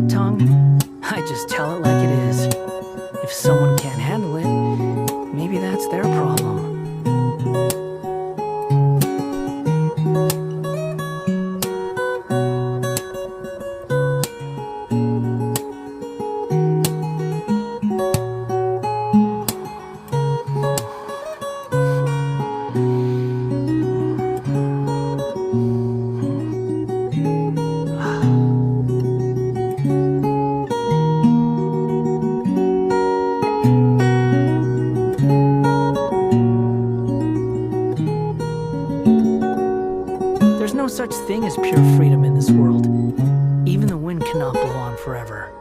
sharp tongue, I just tell it like it is. If someone can't handle it, maybe that's their problem. There's no such thing as pure freedom in this world. Even the wind cannot blow on forever.